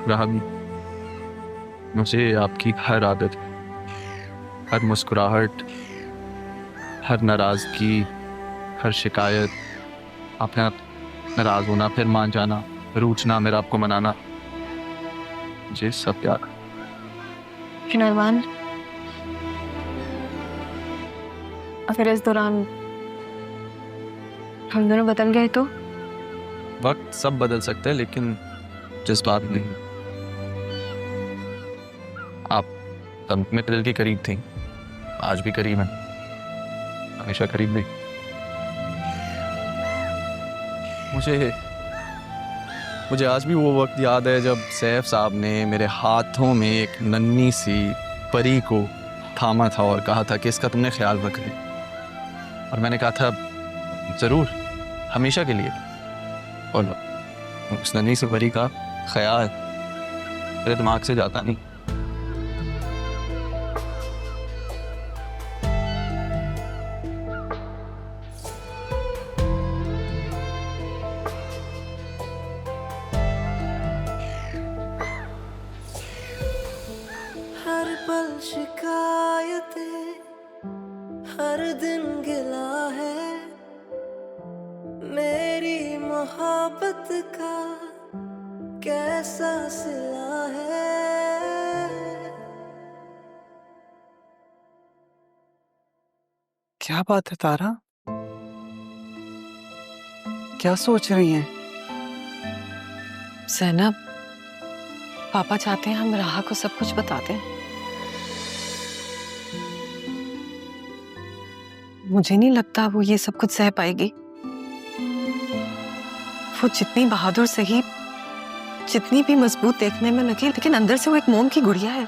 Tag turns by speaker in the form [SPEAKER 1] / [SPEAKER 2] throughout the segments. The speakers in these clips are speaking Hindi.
[SPEAKER 1] रहा भी। मुझे आपकी हर आदत, हर मुस्कुराहट, हर नाराज़गी, हर शिकायत, आपने आप नाराज़ होना, फिर मान जाना, रूठना, मेरा आपको मनाना, मुझे सब याद।
[SPEAKER 2] नरमान, फिर इस दौरान हम दोनों बदल गए तो?
[SPEAKER 1] वक्त सब बदल सकता है, लेकिन जज्बात नहीं। आप तब मेरे दिल के करीब थी, आज भी करीब हैं, हमेशा करीब नहीं। मुझे आज भी वो वक्त याद है जब सैफ साहब ने मेरे हाथों में एक नन्ही सी परी को थामा था और कहा था कि इसका तुमने ख्याल रख ले, और मैंने कहा था ज़रूर, हमेशा के लिए। और उस नन्ही सी परी का ख्याल मेरे दिमाग से जाता नहीं।
[SPEAKER 3] हर पल शिकायतें, हर दिन गिला है, मेरी मोहब्बत का कैसा सिला है।
[SPEAKER 4] क्या बात है तारा, क्या सोच रही हैं?
[SPEAKER 2] ज़ैनब, पापा चाहते हैं हम राहा को सब कुछ बता दें। मुझे नहीं लगता वो ये सब कुछ सह पाएगी। वो जितनी बहादुर सही, जितनी भी मजबूत देखने में लगी, लेकिन अंदर से वो एक मोम की गुड़िया है।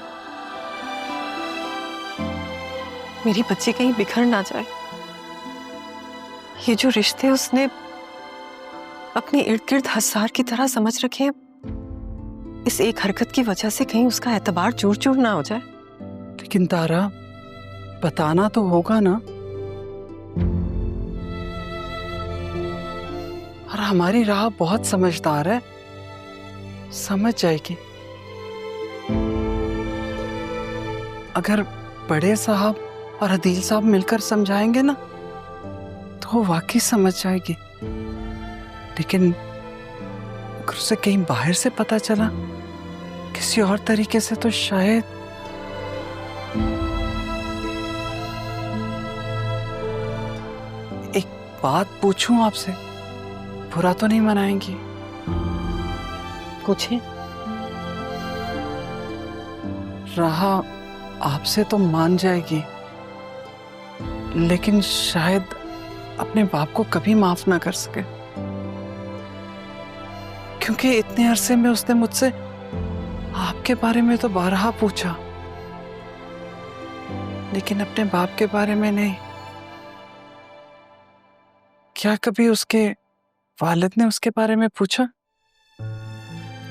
[SPEAKER 2] मेरी बच्ची कहीं बिखर ना जाए। ये जो रिश्ते उसने अपने इर्द गिर्द हसार की तरह समझ रखे हैं, इस एक हरकत की वजह से कहीं उसका एतबार चूर चूर ना हो जाए।
[SPEAKER 4] लेकिन तारा, बताना तो होगा ना। और हमारी राह बहुत समझदार है, समझ जाएगी। अगर बड़े साहब और अदील साहब मिलकर समझाएंगे ना, तो वो वाकई समझ जाएगी। लेकिन अगर उसे कहीं बाहर से पता चला किसी और तरीके से, तो शायद एक बात पूछूं आपसे, बुरा तो नहीं मनाएंगी?
[SPEAKER 2] पूछे।
[SPEAKER 4] राहा आपसे तो मान जाएगी, लेकिन शायद अपने बाप को कभी माफ ना कर सके, क्योंकि इतने अरसे में उसने मुझसे आपके बारे में तो बारहा पूछा, लेकिन अपने बाप के बारे में नहीं। क्या कभी उसके वालिद ने उसके बारे में पूछा?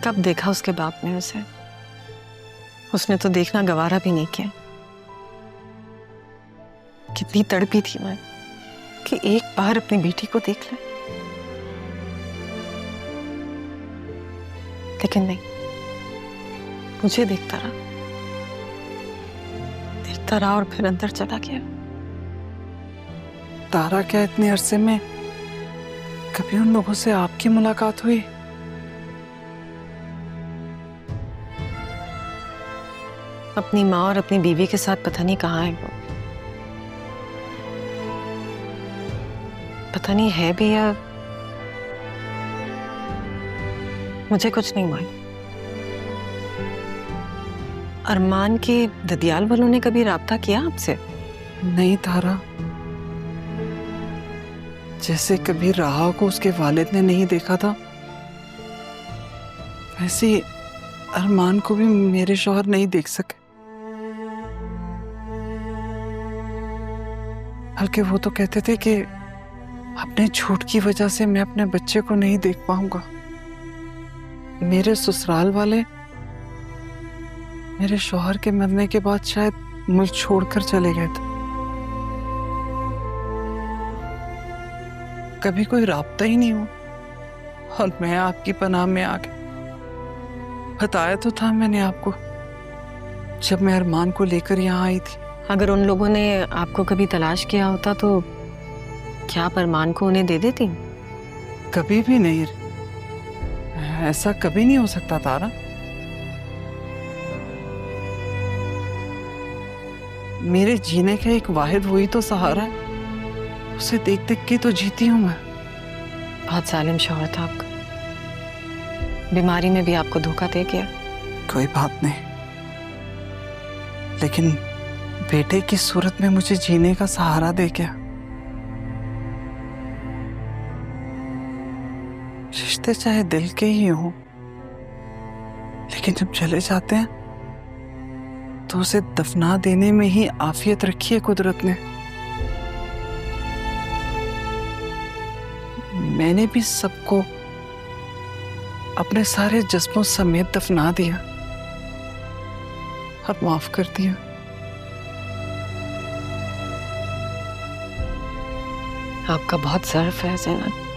[SPEAKER 2] कब देखा उसके बाप ने उसे? उसने तो देखना गवारा भी नहीं किया। कितनी तड़पी थी मैं कि एक बार अपनी बेटी को देख ले, लेकिन नहीं, मुझे देखता रहा और फिर अंदर चला गया।
[SPEAKER 4] तारा, क्या इतने अरसे में कभी उन लोगों से आपकी मुलाकात हुई?
[SPEAKER 2] अपनी माँ और अपनी बीवी के साथ पता नहीं कहाँ है वो। पता नहीं है भी या मुझे कुछ नहीं मालूम। अरमान के ददियाल वालों ने कभी राब्ता किया आपसे?
[SPEAKER 4] नहीं तारा, जैसे कभी राहा को उसके वालिद ने नहीं देखा था, वैसे ही अरमान को भी मेरे शौहर नहीं देख सके। बल्कि वो तो कहते थे कि अपने झूठ की वजह से मैं अपने बच्चे को नहीं देख पाऊंगा। मेरे ससुराल वाले मेरे शौहर के मरने के बाद शायद मुल्क छोड़कर चले गए थे। कभी कोई राब्ता ही नहीं हुआ, और मैं आपकी पनाह में आ गई। बताया तो था मैंने आपको जब मैं अरमान को लेकर यहाँ आई थी।
[SPEAKER 2] अगर उन लोगों ने आपको कभी तलाश किया होता तो क्या आप अरमान को उन्हें दे देती?
[SPEAKER 4] कभी भी नहीं, ऐसा कभी नहीं हो सकता तारा। मेरे जीने का एक वाहिद वही तो सहारा है, उसे देख देख के तो जीती हूं मैं।
[SPEAKER 2] बहुत जालिम शौहर था आपका, बीमारी में भी आपको धोखा दे गया।
[SPEAKER 4] कोई बात नहीं, लेकिन बेटे की सूरत में मुझे जीने का सहारा दे गया। रिश्ते चाहे दिल के ही हों, लेकिन जब चले जाते हैं तो उसे दफना देने में ही आफियत रखी है कुदरत ने। मैंने भी सबको अपने सारे जज्बों समेत दफना दिया और माफ कर दिया।
[SPEAKER 2] आपका बहुत ज़र्फ है ज़ैनब।